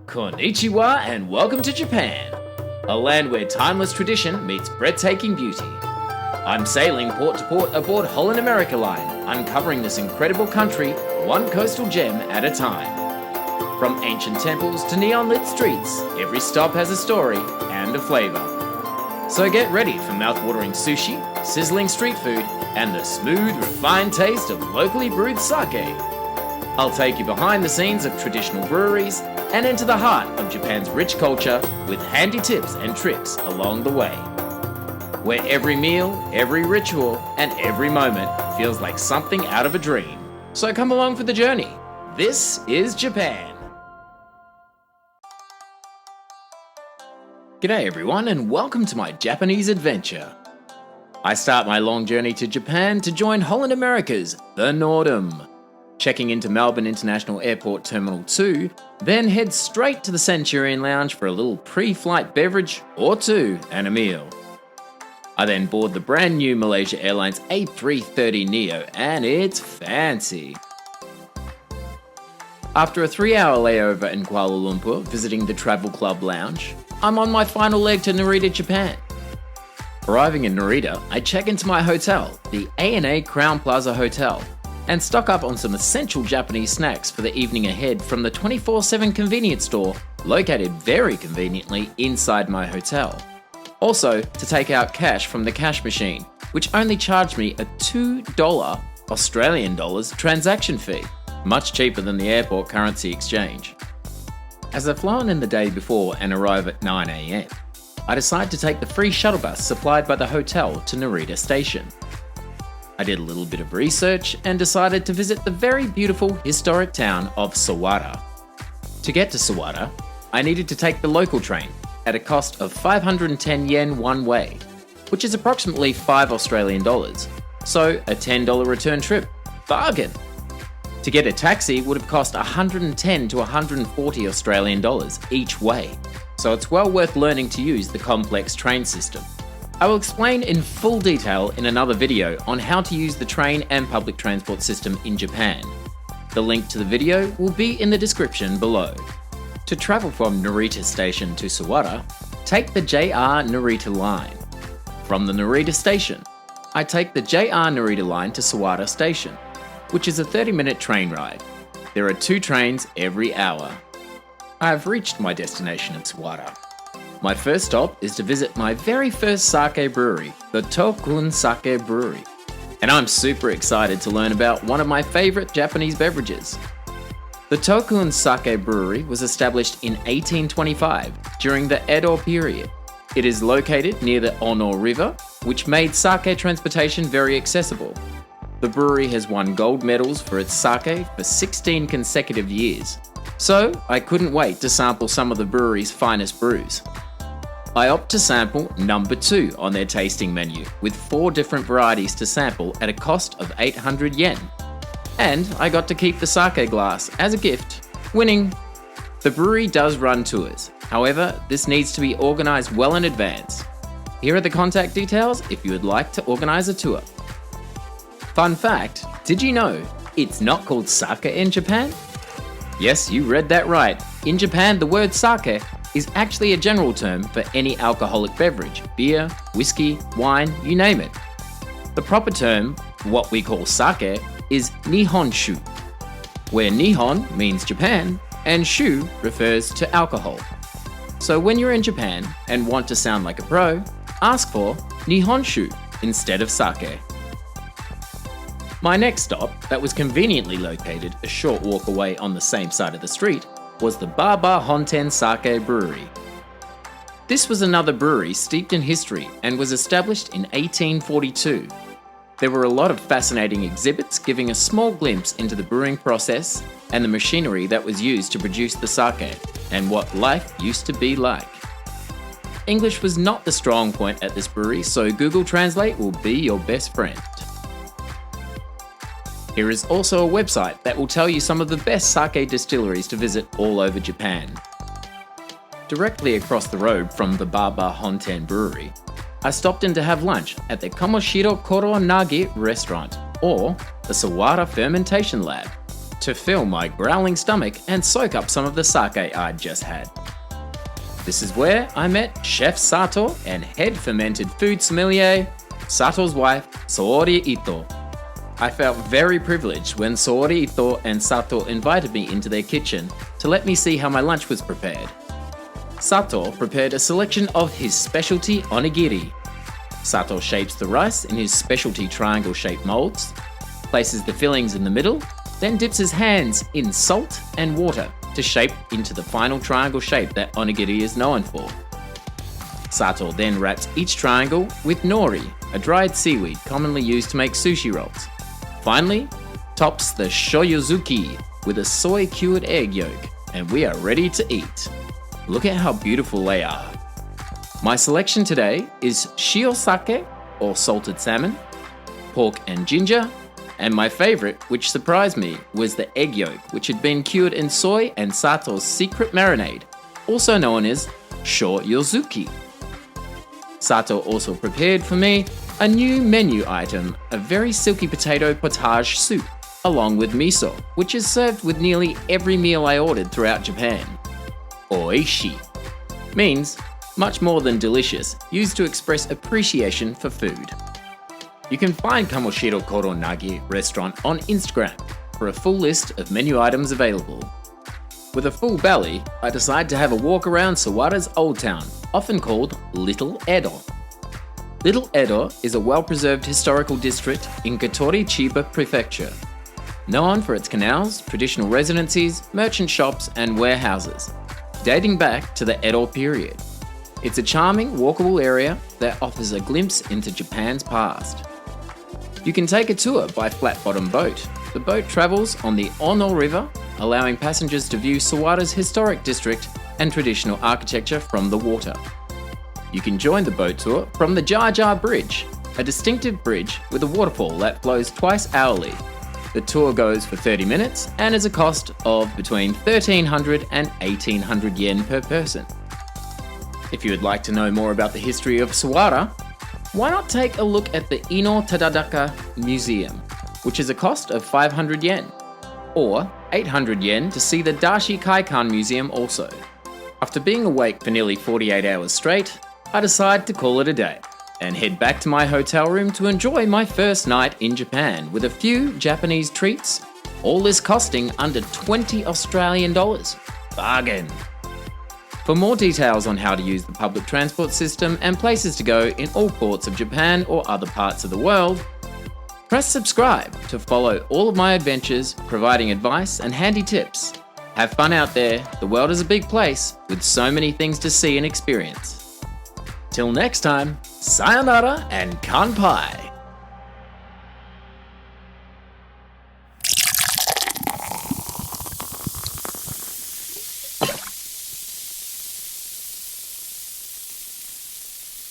Kon'nichiwa and welcome to Japan, a land where timeless tradition meets breathtaking beauty. I'm sailing port to port aboard Holland America Line, uncovering this incredible country, one coastal gem at a time. From ancient temples to neon-lit streets, every stop has a story and a flavour. So get ready for mouth-watering sushi, sizzling street food, and the smooth, refined taste of locally brewed sake. I'll take you behind the scenes of traditional breweries and into the heart of Japan's rich culture with handy tips and tricks along the way. Where every meal, every ritual, and every moment feels like something out of a dream. So come along for the journey. This is Japan. G'day everyone and welcome to my Japanese adventure. I start my long journey to Japan to join Holland America's The Nordum. Checking into Melbourne International Airport Terminal 2, then head straight to the Centurion Lounge for a little pre-flight beverage or two and a meal. I then board the brand new Malaysia Airlines A330neo and it's fancy. After a 3-hour layover in Kuala Lumpur visiting the Travel Club Lounge, I'm on my final leg to Narita, Japan. Arriving in Narita, I check into my hotel, the A&A Crown Plaza Hotel, and stock up on some essential Japanese snacks for the evening ahead from the 24/7 convenience store located very conveniently inside my hotel. Also, to take out cash from the cash machine, which only charged me a $2 Australian dollars transaction fee, much cheaper than the airport currency exchange. As I've flown in the day before and arrive at 9 AM, I decide to take the free shuttle bus supplied by the hotel to Narita Station. I did a little bit of research and decided to visit the very beautiful historic town of Sawara. To get to Sawara, I needed to take the local train at a cost of 510 yen one way, which is approximately $5 Australian dollars, so a $10 return trip. Bargain! To get a taxi would have cost 110 to 140 Australian dollars each way, so it's well worth learning to use the complex train system. I will explain in full detail in another video on how to use the train and public transport system in Japan. The link to the video will be in the description below. To travel from Narita Station to Sawara, take the JR Narita line. From the Narita Station, I take the JR Narita line to Sawara Station, which is a 30-minute train ride. There are 2 trains every hour. I have reached my destination in Sawara. My first stop is to visit my very first sake brewery, the Tokun Sake Brewery, and I'm super excited to learn about one of my favourite Japanese beverages. The Tokun Sake Brewery was established in 1825 during the Edo period. It is located near the Ono River, which made sake transportation very accessible. The brewery has won gold medals for its sake for 16 consecutive years, so I couldn't wait to sample some of the brewery's finest brews. I opt to sample number 2 on their tasting menu, with 4 different varieties to sample at a cost of 800 yen. And I got to keep the sake glass as a gift, winning. The brewery does run tours, however, this needs to be organised well in advance. Here are the contact details if you would like to organise a tour. Fun fact, did you know it's not called sake in Japan? Yes, you read that right. In Japan, the word sake is actually a general term for any alcoholic beverage, beer, whiskey, wine, you name it. The proper term, what we call sake, is Nihonshu, where Nihon means Japan and shu refers to alcohol. So when you're in Japan and want to sound like a pro, ask for Nihonshu instead of sake. My next stop, that was conveniently located a short walk away on the same side of the street, was the Baba Honten Sake Brewery. This was another brewery steeped in history and was established in 1842. There were a lot of fascinating exhibits giving a small glimpse into the brewing process and the machinery that was used to produce the sake and what life used to be like. English was not the strong point at this brewery, so Google Translate will be your best friend. Here is also a website that will tell you some of the best sake distilleries to visit all over Japan. Directly across the road from the Baba Honten Brewery, I stopped in to have lunch at the Kamoshiro Koro Nagi restaurant, or the Sawara Fermentation Lab. to fill my growling stomach and soak up some of the sake I'd just had. This is where I met Chef Sato and head fermented food sommelier, Sato's wife, Sawara Ito. I felt very privileged when Sawara Ito and Sato invited me into their kitchen to let me see how my lunch was prepared. Sato prepared a selection of his specialty onigiri. Sato shapes the rice in his specialty triangle-shaped molds, places the fillings in the middle, then dips his hands in salt and water to shape into the final triangle shape that onigiri is known for. Sato then wraps each triangle with nori, a dried seaweed commonly used to make sushi rolls. Finally, tops the shoyuzuki with a soy-cured egg yolk, and we are ready to eat. Look at how beautiful they are. My selection today is shio sake, or salted salmon, pork and ginger, and my favorite, which surprised me, was the egg yolk, which had been cured in soy and Sato's secret marinade, also known as shoyuzuki. Sato also prepared for me a new menu item, a very silky potato potage soup, along with miso, which is served with nearly every meal I ordered throughout Japan. Oishi means much more than delicious, used to express appreciation for food. You can find Kamoshiro Koro Nagi restaurant on Instagram for a full list of menu items available. With a full belly, I decide to have a walk around Sawara's Old Town, often called Little Edo. Little Edo is a well-preserved historical district in Katori Chiba Prefecture, known for its canals, traditional residencies, merchant shops and warehouses, dating back to the Edo period. It's a charming, walkable area that offers a glimpse into Japan's past. You can take a tour by flat-bottom boat. The boat travels on the Ono River, allowing passengers to view Sawara's historic district and traditional architecture from the water. You can join the boat tour from the Jar Jar Bridge, a distinctive bridge with a waterfall that flows twice hourly. The tour goes for 30 minutes and is a cost of between 1,300 and 1,800 yen per person. If you would like to know more about the history of Sawara, why not take a look at the Ino Tadadaka Museum, which is a cost of 500 yen, or 800 yen to see the Dashi Kaikan Museum also. After being awake for nearly 48 hours straight, I decide to call it a day and head back to my hotel room to enjoy my first night in Japan with a few Japanese treats, all this costing under 20 Australian dollars. Bargain! For more details on how to use the public transport system and places to go in all ports of Japan or other parts of the world, press subscribe to follow all of my adventures, providing advice and handy tips. Have fun out there, the world is a big place with so many things to see and experience. Till next time, sayonara and kanpai!